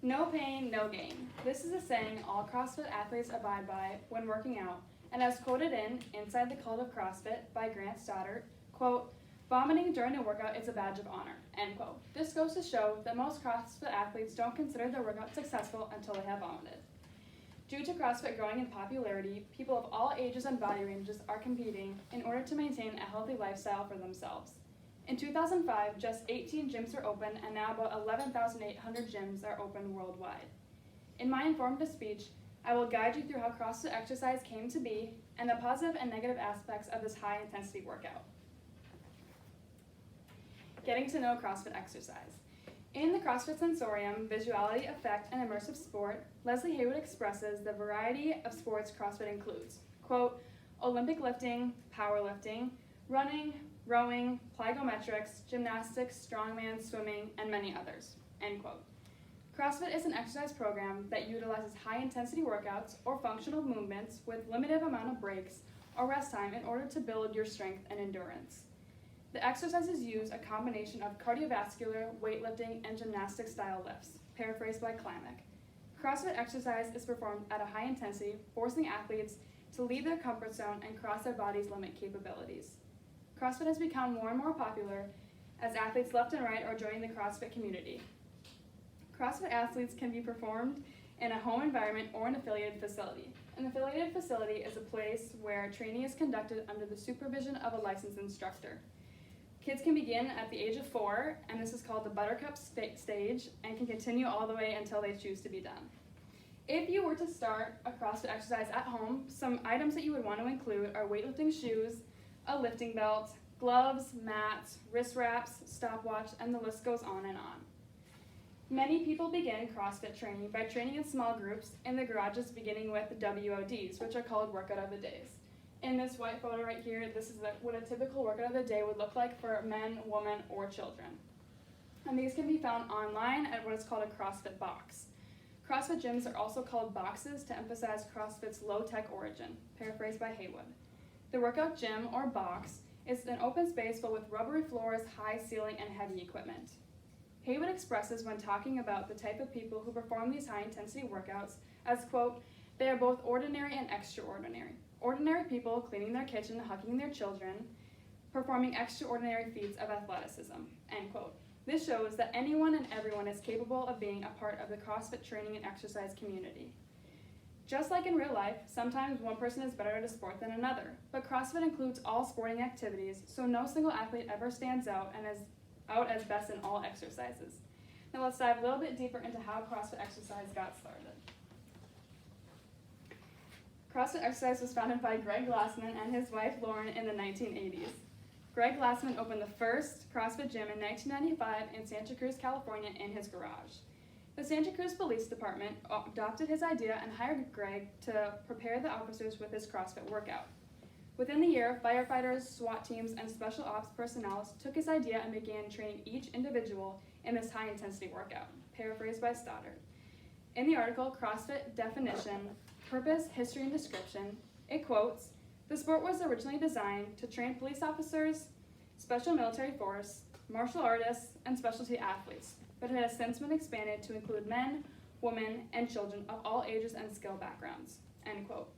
No pain, no gain. This is a saying all CrossFit athletes abide by when working out, and as quoted in Inside the Cult of CrossFit by Grant Stoddard, quote, vomiting during a workout is a badge of honor, end quote. This goes to show that most CrossFit athletes don't consider their workout successful until they have vomited. Due to CrossFit growing in popularity, people of all ages and body ranges are competing in order to maintain a healthy lifestyle for themselves. In 2005, just 18 gyms were open, and now about 11,800 gyms are open worldwide. In my informative speech, I will guide you through how CrossFit exercise came to be and the positive and negative aspects of this high-intensity workout. Getting to know CrossFit exercise. In the CrossFit Sensorium, Visuality, Effect, and Immersive Sport, Leslie Haywood expresses the variety of sports CrossFit includes, quote, Olympic lifting, powerlifting, running, rowing, plyometrics, gymnastics, strongman, swimming, and many others, end quote. CrossFit is an exercise program that utilizes high-intensity workouts or functional movements with limited amount of breaks or rest time in order to build your strength and endurance. The exercises use a combination of cardiovascular, weightlifting, and gymnastic-style lifts, paraphrased by Klamack. CrossFit exercise is performed at a high intensity, forcing athletes to leave their comfort zone and cross their body's limit capabilities. CrossFit has become more and more popular as athletes left and right are joining the CrossFit community. CrossFit athletes can be performed in a home environment or an affiliated facility. An affiliated facility is a place where training is conducted under the supervision of a licensed instructor. Kids can begin at the age of 4, and this is called the buttercup stage, and can continue all the way until they choose to be done. If you were to start a CrossFit exercise at home, some items that you would want to include are weightlifting shoes, a lifting belt, gloves, mats, wrist wraps, stopwatch, and the list goes on and on. Many people begin CrossFit training by training in small groups in the garages, beginning with the WODs, which are called Workout of the Days. In this white photo right here, this is what a typical workout of the day would look like for men, women, or children. And these can be found online at what is called a CrossFit box. CrossFit gyms are also called boxes to emphasize CrossFit's low-tech origin, paraphrased by Haywood. The workout gym, or box, is an open space filled with rubbery floors, high ceiling, and heavy equipment. Haywood expresses when talking about the type of people who perform these high-intensity workouts as, quote, they are both ordinary and extraordinary. Ordinary people cleaning their kitchen, hugging their children, performing extraordinary feats of athleticism, end quote. This shows that anyone and everyone is capable of being a part of the CrossFit training and exercise community. Just like in real life, sometimes one person is better at a sport than another, but CrossFit includes all sporting activities, so no single athlete ever stands out and is out as best in all exercises. Now let's dive a little bit deeper into how CrossFit exercise got started. CrossFit exercise was founded by Greg Glassman and his wife Lauren in the 1980s. Greg Glassman opened the first CrossFit gym in 1995 in Santa Cruz, California in his garage. The Santa Cruz Police Department adopted his idea and hired Greg to prepare the officers with his CrossFit workout. Within the year, firefighters, SWAT teams, and special ops personnel took his idea and began training each individual in this high-intensity workout, paraphrased by Stoddard. In the article, CrossFit Definition, Purpose, History, and Description, it quotes, the sport was originally designed to train police officers, special military force, martial artists, and specialty athletes, but it has since been expanded to include men, women, and children of all ages and skill backgrounds, end quote.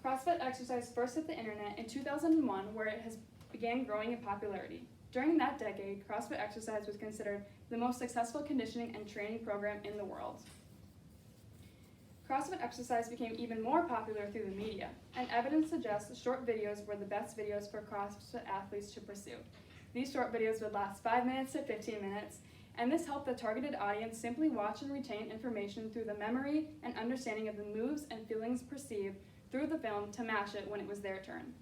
CrossFit exercise first hit the internet in 2001, where it has began growing in popularity. During that decade, CrossFit exercise was considered the most successful conditioning and training program in the world. CrossFit exercise became even more popular through the media, and evidence suggests short videos were the best videos for CrossFit athletes to pursue. These short videos would last 5 minutes to 15 minutes, and this helped the targeted audience simply watch and retain information through the memory and understanding of the moves and feelings perceived through the film to match it when it was their turn.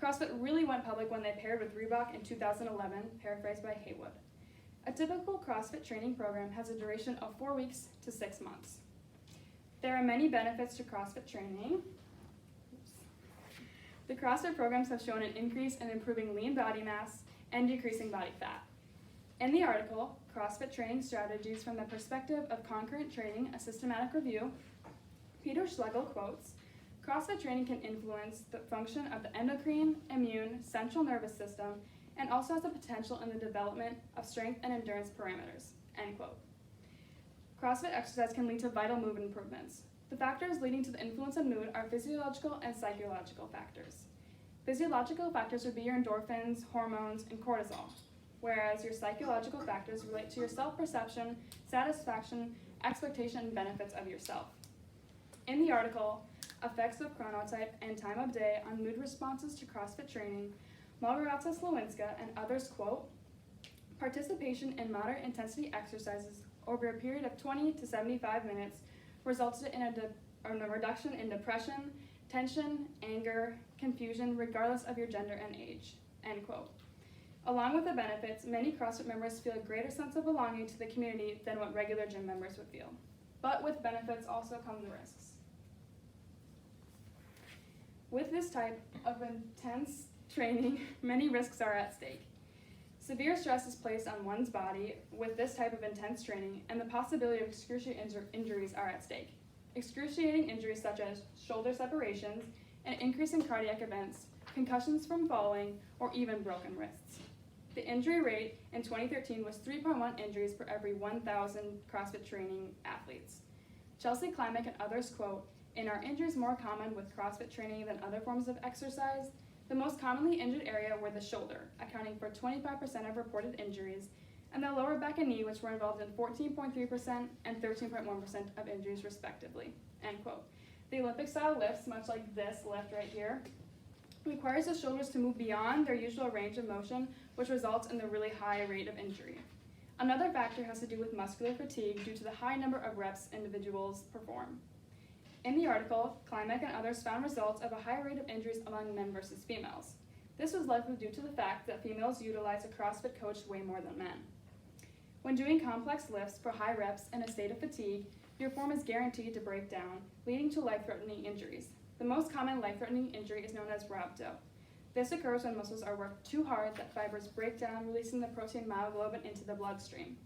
CrossFit really went public when they paired with Reebok in 2011, paraphrased by Haywood. A typical CrossFit training program has a duration of 4 weeks to 6 months. There are many benefits to CrossFit training. The CrossFit programs have shown an increase in improving lean body mass and decreasing body fat. In the article, CrossFit Training Strategies from the Perspective of Concurrent Training, a Systematic Review, Peter Schlegel quotes, CrossFit training can influence the function of the endocrine, immune, central nervous system, and also has the potential in the development of strength and endurance parameters, end quote. CrossFit exercise can lead to vital mood improvements. The factors leading to the influence of mood are physiological and psychological factors. Physiological factors would be your endorphins, hormones, and cortisol, whereas your psychological factors relate to your self-perception, satisfaction, expectation, and benefits of yourself. In the article, Effects of Chronotype and Time of Day on Mood Responses to CrossFit Training, Margarita Slowinska and others quote, participation in moderate intensity exercises over a period of 20 to 75 minutes resulted in a reduction in depression, tension, anger, confusion, regardless of your gender and age, end quote. Along with the benefits, many CrossFit members feel a greater sense of belonging to the community than what regular gym members would feel. But with benefits also come the risks. With this type of intense training, many risks are at stake. Severe stress is placed on one's body with this type of intense training, and the possibility of excruciating injuries are at stake. Excruciating injuries such as shoulder separations, an increase in cardiac events, concussions from falling, or even broken wrists. The injury rate in 2013 was 3.1 injuries per every 1,000 CrossFit training athletes. Chelsea Klimek and others quote, "And are injuries more common with CrossFit training than other forms of exercise? The most commonly injured area were the shoulder, accounting for 25% of reported injuries, and the lower back and knee, which were involved in 14.3% and 13.1% of injuries respectively," end quote. The Olympic-style lifts, much like this lift right here, requires the shoulders to move beyond their usual range of motion, which results in the really high rate of injury. Another factor has to do with muscular fatigue due to the high number of reps individuals perform. In the article, Klimek and others found results of a high rate of injuries among men versus females. This was likely due to the fact that females utilize a CrossFit coach way more than men. When doing complex lifts for high reps in a state of fatigue, your form is guaranteed to break down, leading to life-threatening injuries. The most common life-threatening injury is known as rhabdo. This occurs when muscles are worked too hard that fibers break down, releasing the protein myoglobin into the bloodstream.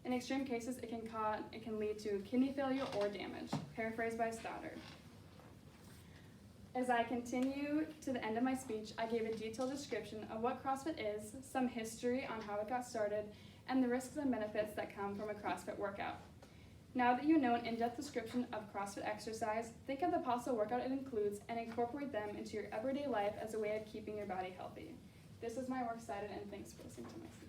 In extreme cases, it can lead to kidney failure or damage, paraphrased by Stoddard. As I continue to the end of my speech, I gave a detailed description of what CrossFit is, some history on how it got started, and the risks and benefits that come from a CrossFit workout. Now that you know an in-depth description of CrossFit exercise, think of the possible workout it includes and incorporate them into your everyday life as a way of keeping your body healthy. This is my works cited, and thanks for listening to my speech.